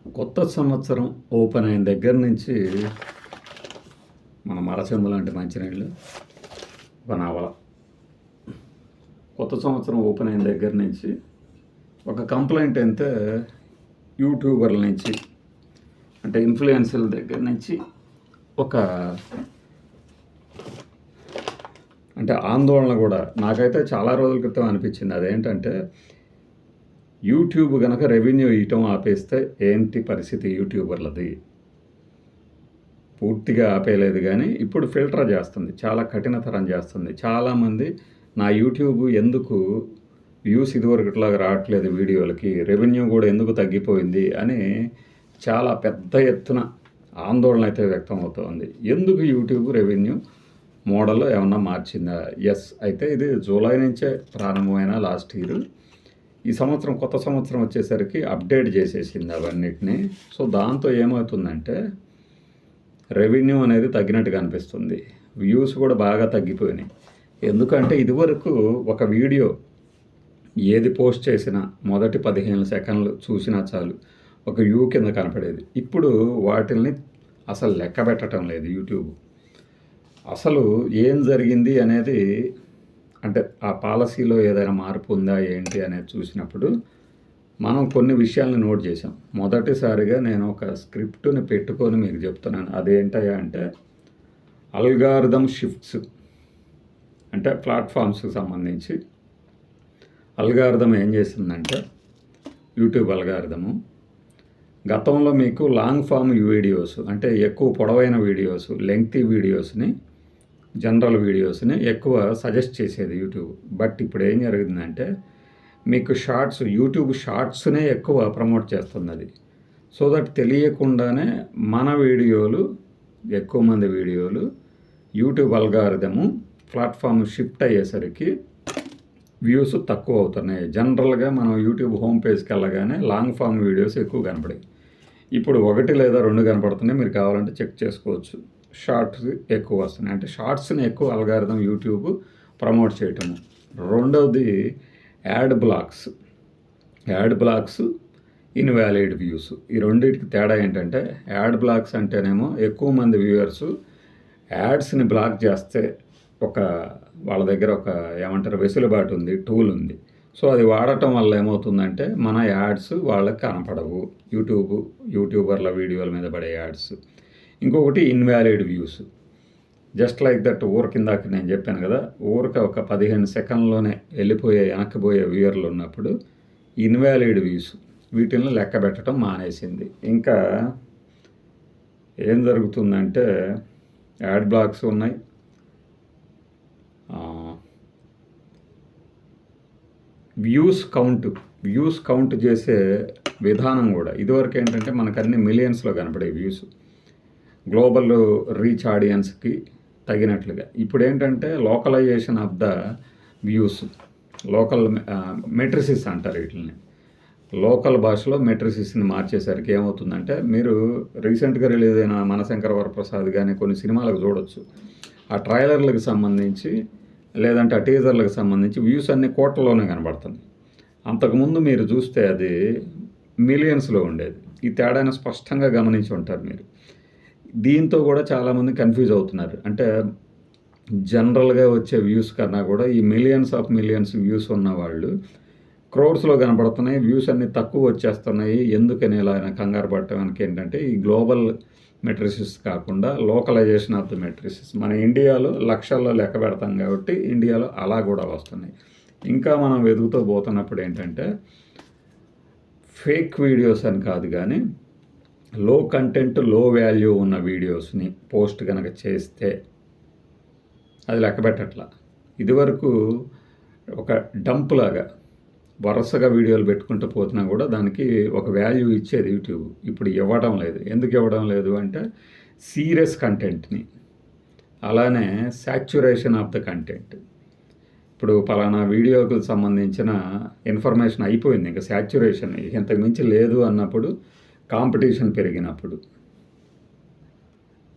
కొత్త సంవత్సరం ఓపెన్ అయిన దగ్గర నుంచి మన మరచెంబు లాంటి మంచినీళ్ళు ఒక నవల. కొత్త సంవత్సరం ఓపెన్ అయిన దగ్గర నుంచి ఒక కంప్లైంట్ అయితే యూట్యూబర్ల నుంచి అంటే ఇన్ఫ్లుయెన్సర్ల దగ్గర నుంచి ఒక అంటే ఆందోళన కూడా నాకైతే చాలా రోజుల క్రితం అనిపించింది. అదేంటంటే యూట్యూబ్ కనుక రెవెన్యూ ఇవ్వటం ఆపేస్తే ఏంటి పరిస్థితి యూట్యూబర్లది? పూర్తిగా ఆపేయలేదు కానీ ఇప్పుడు ఫిల్టర్ చేస్తుంది, చాలా కఠినతరం చేస్తుంది. చాలామంది నా యూట్యూబ్ ఎందుకు వ్యూస్ ఇదివరకులాగా రావట్లేదు, వీడియోలకి రెవెన్యూ కూడా ఎందుకు తగ్గిపోయింది అని చాలా పెద్ద ఎత్తున ఆందోళన అయితే వ్యక్తం అవుతుంది. ఎందుకు యూట్యూబ్ రెవెన్యూ మోడల్ ఏమన్నా మార్చిందా? ఎస్, అయితే ఇది జూలై నుంచే ప్రారంభమైన లాస్ట్ ఇయర్. ఈ సంవత్సరం కొత్త సంవత్సరం వచ్చేసరికి అప్డేట్ చేసేసింది అవన్నిటిని. సో దాంతో ఏమవుతుందంటే రెవెన్యూ అనేది తగ్గినట్టుగా అనిపిస్తుంది. వ్యూస్ కూడా బాగా తగ్గిపోయినాయి. ఎందుకంటే ఇదివరకు ఒక వీడియో ఏది పోస్ట్ చేసినా మొదటి 15 సెకండ్లు చూసినా చాలు ఒక వ్యూ కింద కనపడేది. ఇప్పుడు వాటిల్ని అసలు లెక్క పెట్టడం లేదు యూట్యూబ్. అసలు ఏం జరిగింది అనేది అంటే ఆ పాలసీలో ఏదైనా మార్పు ఉందా ఏంటి అనేది చూసినప్పుడు మనం కొన్ని విషయాలను నోట్ చేసాం. మొదటిసారిగా నేను ఒక స్క్రిప్ట్ని పెట్టుకొని మీకు చెప్తున్నాను. అదేంటయ్యా అంటే అల్గారిథం షిఫ్ట్స్, అంటే ప్లాట్ఫామ్స్కి సంబంధించి అల్గారిథం ఏం చేసిందంటే యూట్యూబ్ అల్గారిథము గతంలో మీకు లాంగ్ ఫామ్ వీడియోస్ అంటే ఎక్కువ పొడవైన వీడియోస్, లెంగ్తీ వీడియోస్ని, జనరల్ వీడియోస్ని ఎక్కువ సజెస్ట్ చేసేది యూట్యూబ్. బట్ ఇప్పుడు ఏం జరిగిందంటే మీకు షార్ట్స్, యూట్యూబ్ షార్ట్స్నే ఎక్కువ ప్రమోట్ చేస్తుంది అది. సో దట్ తెలియకుండానే మన వీడియోలు, ఎక్కువ మంది వీడియోలు యూట్యూబ్ అల్గారిథము ప్లాట్ఫామ్ షిఫ్ట్ అయ్యేసరికి వ్యూస్ తక్కువ అవుతున్నాయి. జనరల్గా మనం యూట్యూబ్ హోమ్ పేజ్కి వెళ్ళగానే లాంగ్ ఫామ్ వీడియోస్ ఎక్కువ కనపడాయి. ఇప్పుడు 1 లేదా 2 కనపడుతున్నాయి. మీరు కావాలంటే చెక్ చేసుకోవచ్చు. షార్ట్స్ ఎక్కువ వస్తున్నాయి. అంటే షార్ట్స్ని ఎక్కువ అల్గారిథం యూట్యూబ్ ప్రమోట్ చేయటము. రెండవది యాడ్ బ్లాక్స్, ఇన్వాలిడ్ వ్యూస్. ఈ రెండింటికి తేడా ఏంటంటే యాడ్ బ్లాక్స్ అంటేనేమో ఎక్కువ మంది వ్యూవర్స్ యాడ్స్ని బ్లాక్ చేస్తే వాళ్ళ దగ్గర ఏమంటారు వెసులుబాటు ఉంది, టూల్ ఉంది. సో అది వాడటం వల్ల ఏమవుతుందంటే మన యాడ్స్ వాళ్ళకి కనపడవు, యూట్యూబర్ల వీడియోల మీద పడే యాడ్స్. ఇంకొకటి invalid views. Just like that కిందాక నేను చెప్పాను కదా, ఒక 15 సెకండ్లోనే వెనక్కిపోయే వ్యూవర్లు ఉన్నప్పుడు ఇన్వాలిడ్ వ్యూస్, వీటిని లెక్క పెట్టడం మానేసింది. ఇంకా ఏం జరుగుతుందంటే యాడ్ బ్లాక్స్ ఉన్నాయి, వ్యూస్ కౌంట్ చేసే విధానం కూడా ఇదివరకు ఏంటంటే మనకు అన్ని మిలియన్స్లో కనపడే వ్యూస్, గ్లోబల్ రీచ్ ఆడియన్స్కి తగినట్లుగా. ఇప్పుడు ఏంటంటే localization of the views, local matrices అంటారు వీటిని. లోకల్ భాషలో మెట్రిసిస్ని మార్చేసరికి ఏమవుతుందంటే మీరు రీసెంట్గా రిలీజ్ అయిన మనశంకర వరప్రసాద్ కానీ కొన్ని సినిమాలకు చూడొచ్చు. ఆ ట్రైలర్లకు సంబంధించి లేదంటే ఆ టీజర్లకు సంబంధించి వ్యూస్ అన్ని కోట్లలోనే కనబడుతుంది. అంతకుముందు మీరు చూస్తే అది మిలియన్స్లో ఉండేది. ఈ తేడాను స్పష్టంగా గమనించి ఉంటారు మీరు. దీంతో కూడా చాలామంది కన్ఫ్యూజ్ అవుతున్నారు. అంటే జనరల్గా వచ్చే వ్యూస్ కన్నా కూడా ఈ మిలియన్స్ వ్యూస్ ఉన్నవాళ్ళు క్రోర్స్లో కనపడుతున్నాయి, వ్యూస్ అన్నీ తక్కువ వచ్చేస్తున్నాయి. ఎందుకని ఇలా కంగారు పడటానికి ఏంటంటే ఈ గ్లోబల్ మెట్రిసిస్ కాకుండా లోకలైజేషన్ ఆఫ్ ద మెట్రిసిస్. మన ఇండియాలో లక్షల్లో లెక్క పెడతాం కాబట్టి ఇండియాలో అలా కూడా వస్తున్నాయి. ఇంకా మనం వెతుకుతూ పోతున్నప్పుడు ఏంటంటే ఫేక్ వీడియోస్ అని కాదు కానీ లో కంటెంట్, లో వాల్యూ ఉన్న వీడియోస్ని పోస్ట్ కనుక చేస్తే అది లెక్క పెట్టట్లా. ఇదివరకు ఒక డంప్ లాగా వరుసగా వీడియోలు పెట్టుకుంటూ పోతున్నా కూడా దానికి ఒక వాల్యూ ఇచ్చేది యూట్యూబ్. ఇప్పుడు ఇవ్వడం లేదు. ఎందుకు ఇవ్వడం లేదు అంటే సీరియస్ కంటెంట్ని, అలానే సాచ్యురేషన్ ఆఫ్ ద కంటెంట్. ఇప్పుడు పలానా వీడియోకి సంబంధించిన ఇన్ఫర్మేషన్ అయిపోయింది, ఇంకా సాచ్యురేషన్ ఇంతకు మించి లేదు అన్నప్పుడు, కాంపిటీషన్ పెరిగినప్పుడు